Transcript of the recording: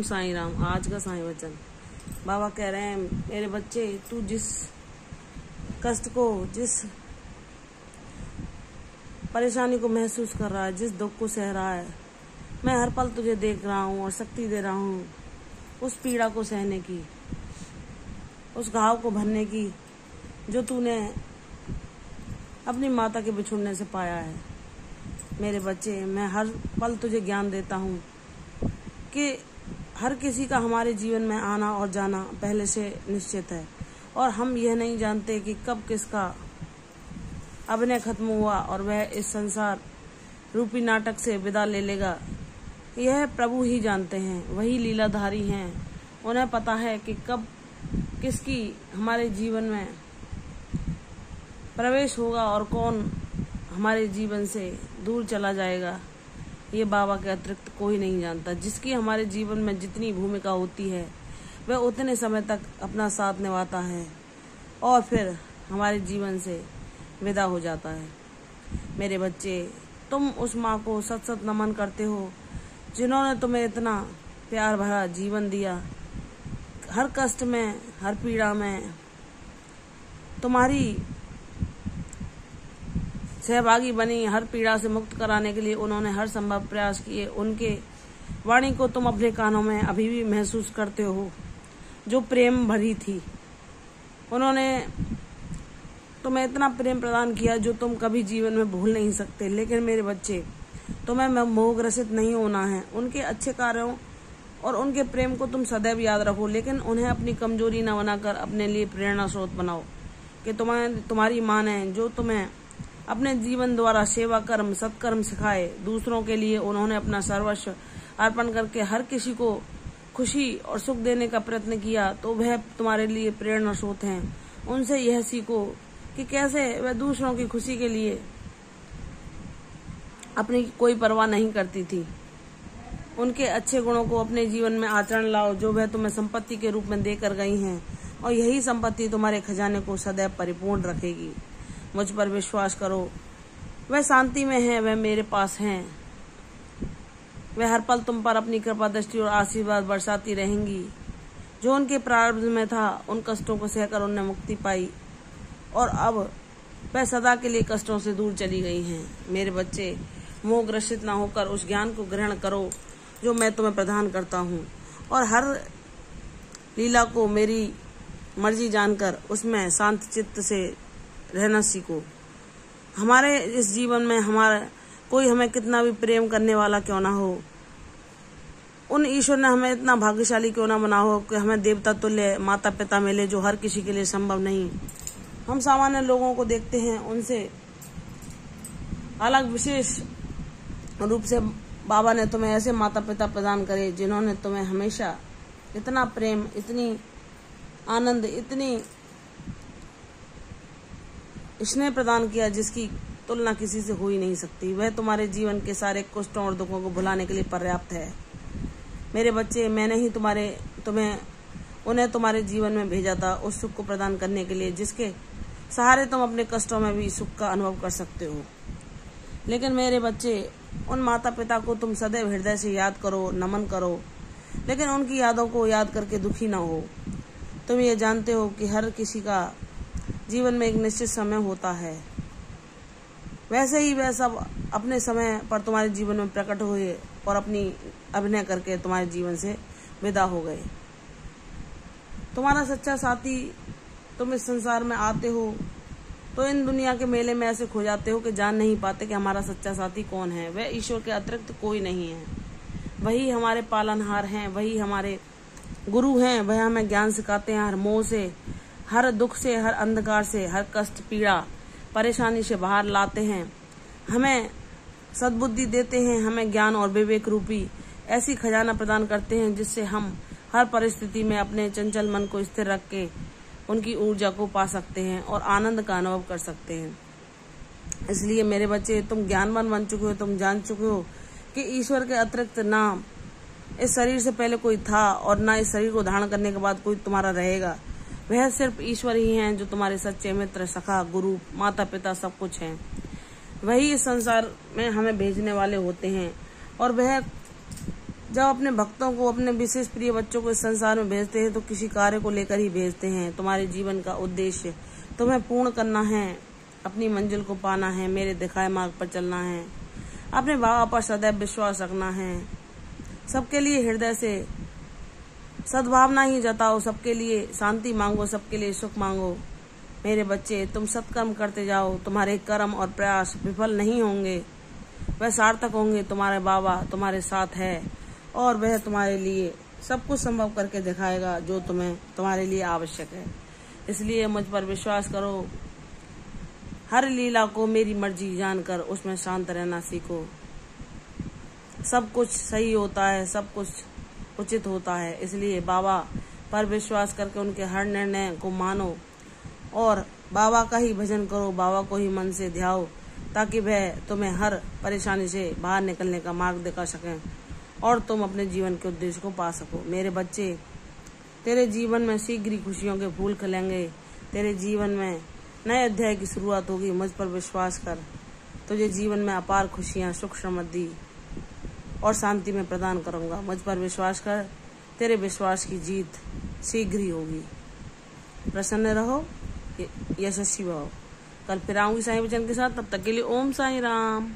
साईं राम। आज का साईं वचन बाबा कह रहे हैं, मेरे बच्चे, तू जिस कष्ट को, जिस परेशानी को महसूस कर रहा है, जिस दुख को सह रहा है, मैं हर पल तुझे देख रहा हूँ और शक्ति दे रहा हूँ उस पीड़ा को सहने की, उस घाव को भरने की जो तूने अपनी माता के बिछुड़ने से पाया है। मेरे बच्चे, मैं हर पल तुझे ज्ञान देता हूँ कि हर किसी का हमारे जीवन में आना और जाना पहले से निश्चित है और हम यह नहीं जानते कि कब किसका अभिनय खत्म हुआ और वह इस संसार रूपी नाटक से विदा ले लेगा। यह प्रभु ही जानते हैं, वही लीलाधारी हैं। उन्हें पता है कि कब किसकी हमारे जीवन में प्रवेश होगा और कौन हमारे जीवन से दूर चला जाएगा। ये बाबा के अतिरिक्त कोई नहीं जानता। जिसकी हमारे जीवन में जितनी भूमिका होती है वह उतने समय तक अपना साथ निभाता है और फिर हमारे जीवन से विदा हो जाता है। मेरे बच्चे, तुम उस माँ को सत सत नमन करते हो जिन्होंने तुम्हें इतना प्यार भरा जीवन दिया। हर कष्ट में, हर पीड़ा में तुम्हारी सहभागी बनी। हर पीड़ा से मुक्त कराने के लिए उन्होंने हर संभव प्रयास किए। उनके वाणी को तुम अपने कानों में अभी भी महसूस करते हो, जो प्रेम भरी थी। उन्होंने तुम्हें इतना प्रेम प्रदान किया जो तुम कभी जीवन में भूल नहीं सकते। लेकिन मेरे बच्चे, तुम्हें मोहग्रसित नहीं होना है। उनके अच्छे कार्यों और उनके प्रेम को तुम सदैव याद रखो, लेकिन उन्हें अपनी कमजोरी न बनाकर अपने लिए प्रेरणा स्रोत बनाओ कि तुम्हारी माँ ने जो तुम्हें अपने जीवन द्वारा सेवा कर्म, सत्कर्म सिखाए, दूसरों के लिए उन्होंने अपना सर्वस्व अर्पण करके हर किसी को खुशी और सुख देने का प्रयत्न किया, तो वह तुम्हारे लिए प्रेरणा स्रोत हैं। उनसे यह सीखो कि कैसे वह दूसरों की खुशी के लिए अपनी कोई परवाह नहीं करती थी। उनके अच्छे गुणों को अपने जीवन में आचरण लाओ जो वह तुम्हें संपत्ति के रूप में देकर गई हैं, और यही संपत्ति तुम्हारे खजाने को सदैव परिपूर्ण रखेगी। मुझ पर विश्वास करो, वह शांति में है, वह मेरे पास हैं। वह हर पल तुम पर अपनी कृपा दृष्टि और आशीर्वाद बरसाती रहेंगी। जो उनके प्रारब्ध में था, उन कष्टों को सहकर उन्होंने मुक्ति पाई और अब वह सदा के लिए कष्टों से दूर चली गई हैं। मेरे बच्चे, मोहग्रसित न होकर उस ज्ञान को ग्रहण करो जो मैं तुम्हें प्रदान करता हूँ, और हर लीला को मेरी मर्जी जानकर उसमें शांत चित्त से रहना सीखो। हमारे इस जीवन में कोई हमें कितना भी प्रेम करने वाला क्यों ना हो, उन ईश्वर ने हमें इतना भाग्यशाली क्यों ना बना हो कि हमें देवता तुल्य माता पिता मिले, जो हर किसी के लिए संभव नहीं। हम सामान्य लोगों को देखते हैं, उनसे अलग विशेष रूप से बाबा ने तुम्हें ऐसे माता पिता प्रदान करे जिन्होंने तुम्हें हमेशा इतना प्रेम, इतनी आनंद, इतनी स्नेह प्रदान किया जिसकी तुलना किसी से हो ही नहीं सकती। वह तुम्हारे जीवन के सारे कष्टों और दुखों को भुलाने के लिए पर्याप्त है। मेरे बच्चे, मैंने ही उन्हें तुम्हारे जीवन में भेजा था उस सुख को प्रदान करने के लिए जिसके सहारे तुम अपने कष्टों में भी सुख का अनुभव कर सकते हो। लेकिन मेरे बच्चे, उन माता पिता को तुम सदैव हृदय से याद करो, नमन करो, लेकिन उनकी यादों को याद करके दुखी ना हो। तुम ये जानते हो कि हर किसी का जीवन में एक निश्चित समय होता है, वैसे ही वह सब अपने समय पर तुम्हारे जीवन में प्रकट हुए और अपनी अभिनय करके तुम्हारे जीवन से विदा हो गए। तुम्हारा सच्चा साथी, तुम इस संसार में आते हो तो इन दुनिया के मेले में ऐसे खो जाते हो कि जान नहीं पाते कि हमारा सच्चा साथी कौन है। वह ईश्वर के अतिरिक्त कोई नहीं है। वही हमारे पालनहार हैं, वही हमारे गुरु हैं। वह हमें ज्ञान सिखाते हैं, हर मोह से, हर दुख से, हर अंधकार से, हर कष्ट, पीड़ा, परेशानी से बाहर लाते हैं। हमें सद्बुद्धि देते हैं, हमें ज्ञान और विवेक रूपी ऐसी खजाना प्रदान करते हैं जिससे हम हर परिस्थिति में अपने चंचल मन को स्थिर रख के उनकी ऊर्जा को पा सकते हैं और आनंद का अनुभव कर सकते हैं। इसलिए मेरे बच्चे, तुम ज्ञानवान बन चुके हो। तुम जान चुके हो कि ईश्वर के अतिरिक्त ना इस शरीर से पहले कोई था और ना इस शरीर को धारण करने के बाद कोई तुम्हारा रहेगा। वह सिर्फ ईश्वर ही हैं जो तुम्हारे सच्चे मित्र, सखा, गुरु, माता पिता सब कुछ हैं। वही इस संसार में हमें भेजने वाले होते हैं और वह जब अपने भक्तों को, अपने विशेष प्रिय बच्चों को इस संसार में भेजते हैं तो किसी कार्य को लेकर ही भेजते हैं। तुम्हारे जीवन का उद्देश्य तुम्हें पूर्ण करना है, अपनी मंजिल को पाना है, मेरे दिखाए मार्ग पर चलना है, अपने बाबा पर सदैव विश्वास रखना है। सबके लिए हृदय से सद्भावना ही जताओ, सबके लिए शांति मांगो, सबके लिए सुख मांगो। मेरे बच्चे, तुम सत्कर्म करते जाओ, तुम्हारे कर्म और प्रयास विफल नहीं होंगे, वह सार्थक होंगे। तुम्हारे बाबा तुम्हारे साथ है और वह तुम्हारे लिए सब कुछ संभव करके दिखाएगा जो तुम्हारे लिए आवश्यक है। इसलिए मुझ पर विश्वास करो। हर लीला को मेरी मर्जी जानकर उसमें शांत रहना सीखो। सब कुछ सही होता है, सब कुछ उचित होता है। इसलिए बाबा पर विश्वास करके उनके हर निर्णय को मानो और बाबा का ही भजन करो, बाबा को ही मन से ध्याओ, ताकि वह तुम्हें हर परेशानी से बाहर निकलने का मार्ग दिखा सकें और तुम अपने जीवन के उद्देश्य को पा सको। मेरे बच्चे, तेरे जीवन में शीघ्र ही खुशियों के फूल खिलेंगे, तेरे जीवन में नए अध्याय की शुरुआत होगी। मुझ पर विश्वास कर, तुझे जीवन में अपार खुशियां, सुख, समृद्धि और शांति में प्रदान करूंगा। मुझ पर विश्वास कर, तेरे विश्वास की जीत शीघ्र ही होगी। प्रसन्न रहो, यशस्वी भव। कल फिर आऊंगी साईं वचन के साथ, तब तक के लिए ओम साईं राम।